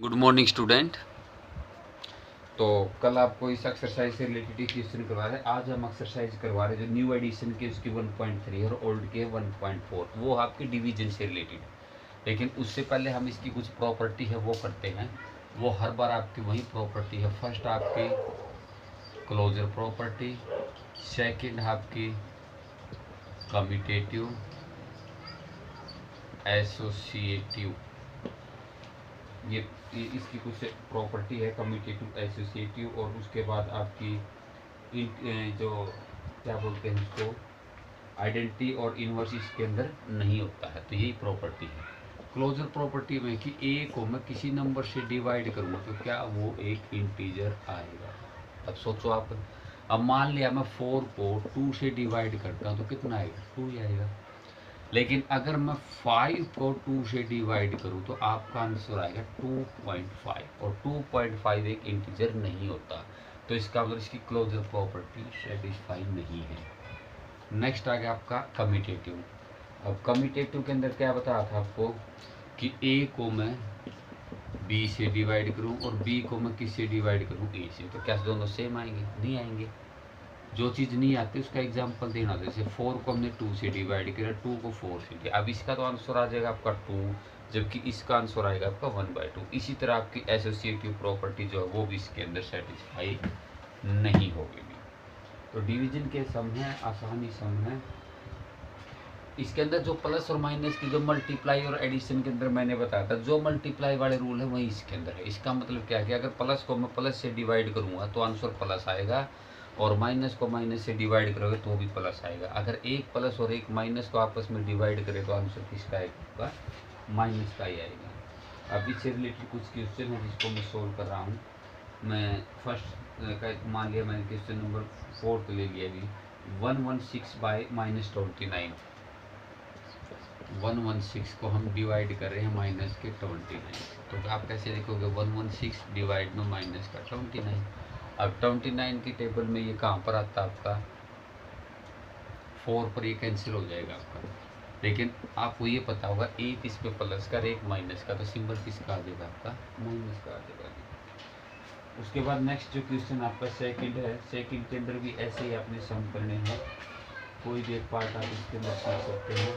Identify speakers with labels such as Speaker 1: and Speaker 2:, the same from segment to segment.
Speaker 1: Good morning student. तो कल आपको इस एक्सरसाइज से रिलेटेड क्वेश्चन करवा रहे हैं। आज हम एक्सरसाइज करवा रहे हैं जो न्यू एडिशन की उसकी 1.3 और ओल्ड के 1.4, वो आपकी डिवीजन से रिलेटेड। लेकिन उससे पहले हम इसकी कुछ प्रॉपर्टी है वो करते हैं। वो हर बार आपकी वही प्रॉपर्टी है। फर्स्ट आपकी क्लोजर प्रॉपर्टी, सेकंड आपकी कम्यूटेटिव, एसोसिएटिव, ये इसकी कुछ प्रॉपर्टी है, कम्यूटेटिव, एसोसिएटिव। और उसके बाद आपकी जो क्या बोलते हैं उसको, आइडेंटिटी और इनवर्स इसके अंदर नहीं होता है। तो यही प्रॉपर्टी है क्लोजर प्रॉपर्टी में कि ए को मैं किसी नंबर से डिवाइड करूँगा तो क्या वो एक इंटीजर आएगा। अब सोचो आप, अब मान लिया मैं 4 को 2 से डिवाइड करता हूँ तो कितना आएगा, 2 ही आएगा। लेकिन अगर मैं 5 को 2 से डिवाइड करूं तो आपका आंसर आएगा 2.5, और 2.5 एक इंटीजर नहीं होता। तो इसका मतलब इसकी क्लोजर प्रॉपर्टी सेटिस्फाई नहीं है। नेक्स्ट आ गया आपका कम्यूटेटिव। अब कम्यूटेटिव के अंदर क्या बताया था आपको कि ए को मैं बी से डिवाइड करूं और बी को मैं किससे डिवाइड करूं, ए से। तो क्या दोनों सेम आएंगे? नहीं आएंगे। जो चीज़ नहीं आती उसका एग्जाम्पल देना। जैसे 4 को हमने 2 से डिवाइड किया, 2 को 4 से किया। अब इसका तो आंसर आ जाएगा आपका 2, जबकि इसका आंसर आएगा आपका 1/2। इसी तरह आपकी एसोसिएटिव प्रॉपर्टी जो है वो भी इसके अंदर सेटिस्फाई नहीं होगी। तो डिवीजन के सम है, आसानी सम है। इसके अंदर जो प्लस और माइनस की जो मल्टीप्लाई और एडिशन के अंदर मैंने बताया था, जो मल्टीप्लाई वाले रूल है वही इसके अंदर है। इसका मतलब क्या है कि अगर प्लस को मैं प्लस से डिवाइड करूंगा तो आंसर प्लस आएगा, और माइनस को माइनस से डिवाइड करोगे तो भी प्लस आएगा। अगर एक प्लस और एक माइनस को आपस में डिवाइड करें तो आंसर किसका आएगा, माइनस का ही आएगा। अब इससे रिलेटेड कुछ क्वेश्चन है जिसको मैं सोल्व कर रहा हूँ। मैं फर्स्ट का मान लिया, मैंने क्वेश्चन नंबर 4 ले लिया अभी। 116 बाई -29, 116 को हम डिवाइड कर रहे हैं माइनस के 29। तो आप कैसे लिखोगे, 116 डिवाइड में माइनस का 29। अब 29 की टेबल में ये कहाँ पर आता है आपका, 4 पर ये कैंसिल हो जाएगा आपका। लेकिन आपको ये पता होगा एक इस पे प्लस का, एक माइनस का, तो सिंबल किसका आ जाएगा आपका, माइनस का आ जाएगा। उसके बाद नेक्स्ट जो क्वेश्चन आपका सेकंड है, सेकंड के अंदर भी ऐसे ही आपने सम करने हैं। कोई भी एक पार्ट आप इसके अंदर सीख सकते हैं।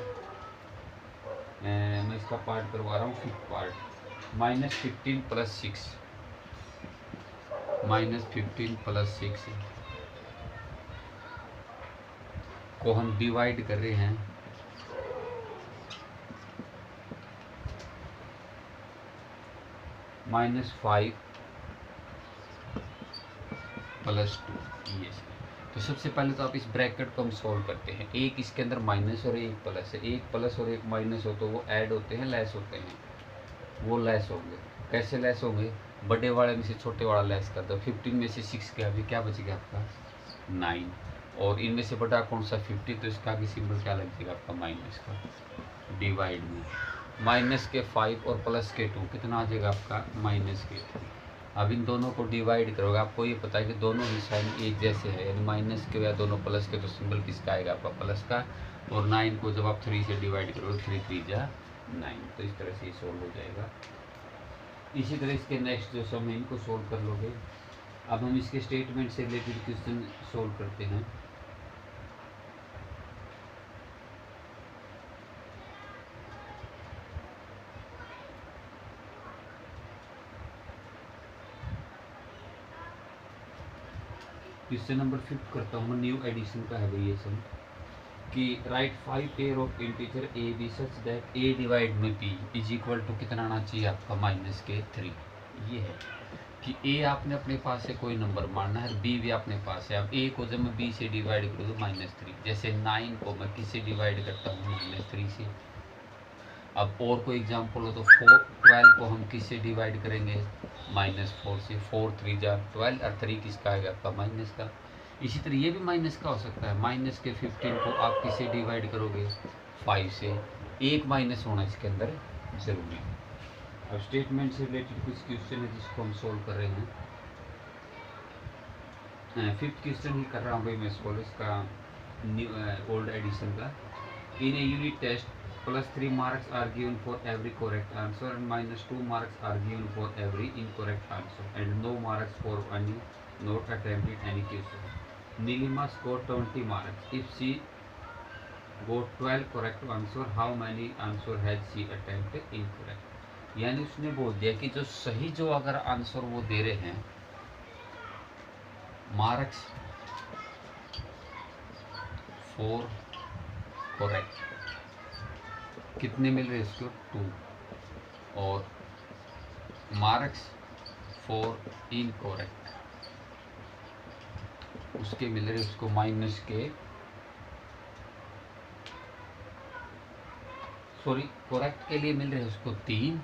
Speaker 1: मैं इसका पार्ट करवा रहा हूँ, 5th पार्ट। -15 + 6, -15 + 6 को हम डिवाइड कर रहे हैं -5 + 2। ये तो सबसे पहले तो आप इस ब्रैकेट को हम सॉल्व करते हैं। एक इसके अंदर माइनस और एक प्लस है। एक प्लस और एक माइनस हो तो वो ऐड होते हैं, लेस होते हैं। वो लेस होंगे। कैसे लेस होंगे, बड़े वाले में से छोटे वाला लेस कर दो। 15 में से 6 गया, अभी क्या बच गया आपका 9, और इनमें से बड़ा कौन सा 50, तो इसका भी सिंबल क्या लग जाएगा आपका, माइनस का। डिवाइड में माइनस के 5 और प्लस के 2 कितना आ जाएगा आपका, माइनस के 2। अब इन दोनों को डिवाइड करोगे, आपको ये पता है कि दोनों ही साइन एक जैसे है, यानी माइनस के या दोनों प्लस के, तो सिंबल किसका आएगा आपका, प्लस का। और 9 को जब आप 3 से डिवाइड करोगे, 3 3 जा 9। तो इस तरह से ये सोल्व हो जाएगा। इसी तरह इसके नेक्स्ट जो सम है इनको सोल्व कर लोगे। अब हम इसके स्टेटमेंट से रिलेटेड क्वेश्चन सोल्व करते हैं। क्वेश्चन नंबर 5 करता हूँ, न्यू एडिशन का है भाई ये सम, कि right 5 pair of integer A B such that A divide में बी इज इक्वल टू कितना आना चाहिए आपका, -3। ये है कि ए आपने अपने पास से कोई नंबर मानना है, बी भी अपने पास है। अब ए को जब मैं बी से डिवाइड करूँ तो -3, जैसे 9 को मैं किससे डिवाइड करता हूँ, -3 से। अब और कोई एग्जाम्पल हो तो 12 को हम किससे डिवाइड करेंगे, -4 से। 4 3 जा 12, और 3 किसका आएगा आपका, माइनस का। इसी तरह ये भी माइनस का हो सकता है। माइनस के 15 को आप किससे डिवाइड करोगे, 5 से। एक माइनस होना इसके अंदर जरूरी है। अब स्टेटमेंट से रिलेटेड कुछ क्वेश्चन है जिसको हम सोल्व कर रहे हैं। 5th क्वेश्चन ही कर रहा हूँ भाई मैं इसको, इसका न्यू ओल्ड एडिशन का। इन a unit test +3 marks are given for every correct answer and -2 marks are given for every incorrect answer and no marks for any not attempted any question. Nilima scored 20 marks. If she got 12 correct answer, how many answer has she attempted incorrect? यानी उसने बोल दिया कि जो सही जो अगर answer वो दे रहे हैं मार्क्स फॉर करेक्ट कितने मिल रहे इसको 2 और मार्क्स फॉर इनकरेक्ट उसके मिल रहे उसको माइनस के सॉरी करेक्ट के लिए मिल रहे उसको 3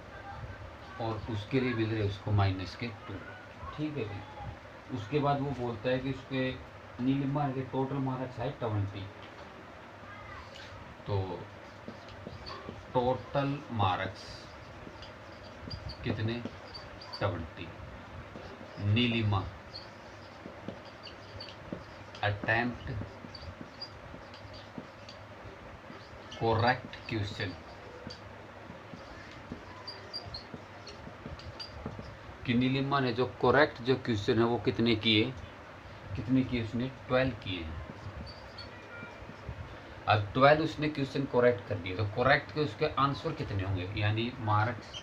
Speaker 1: और उसके लिए मिल रहे उसको माइनस के 2। ठीक है भाई। उसके बाद वो बोलता है कि उसके नीलिमा के टोटल मार्क्स है 20। तो टोटल मार्क्स कितने 20। नीलिमा अटेम्प्ट करेक्ट क्वेश्चन कि नीलिमा ने जो करेक्ट जो क्वेश्चन है वो कितने किए उसने 12 किए हैं। अब 12 उसने क्वेश्चन करेक्ट कर दिए तो करेक्ट के उसके आंसर कितने होंगे यानी marks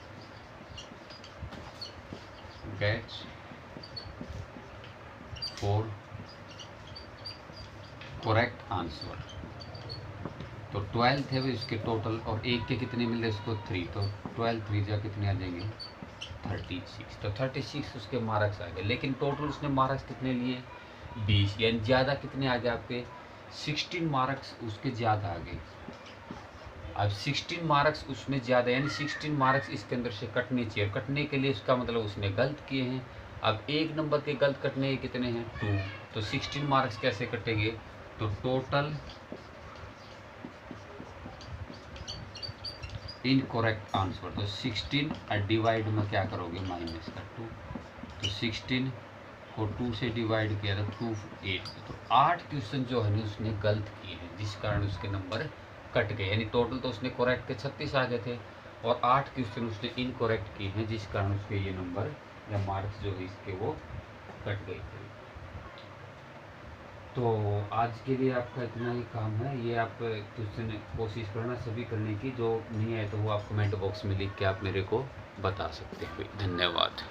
Speaker 1: gets for correct answer. तो 12 थे भी उसके टोटल और एक के कितने मिल रहे उसको 3 तो 12 3 जा कितने आ जाएंगे 36। तो 36 उसके मार्क्स आ गए लेकिन टोटल उसने मार्क्स कितने लिए 20 यानी ज़्यादा कितने आ गए आपके 16 मार्क्स उसके ज़्यादा आ गए। अब 16 मार्क्स उसमें ज़्यादा यानी 16 मार्क्स इसके अंदर से कटने चाहिए। कटने के लिए उसका मतलब उसने गलत किए हैं। अब एक नंबर के गलत कटने के कितने हैं 2 तो 16 मार्क्स कैसे कटेंगे तो टोटल इनकरेक्ट आंसर तो 16 डिवाइड में क्या करोगे माइनस का 2 तो 16 को 2 से डिवाइड किया तो 2 8 तो 8 क्वेश्चन जो है ना उसने गलत किए हैं जिस कारण उसके नंबर कट गए। यानी टोटल तो उसने करेक्ट के 36 आ गए थे और 8 क्वेश्चन उसने इनकरेक्ट किए हैं जिस कारण उसके ये नंबर या मार्क्स जो है इसके वो कट गए थे। तो आज के लिए आपका इतना ही काम है। ये आप क्वेश्चन कोशिश करना सभी करने की, जो नहीं है तो वो आप कमेंट बॉक्स में लिख के आप मेरे को बता सकते हैं। धन्यवाद।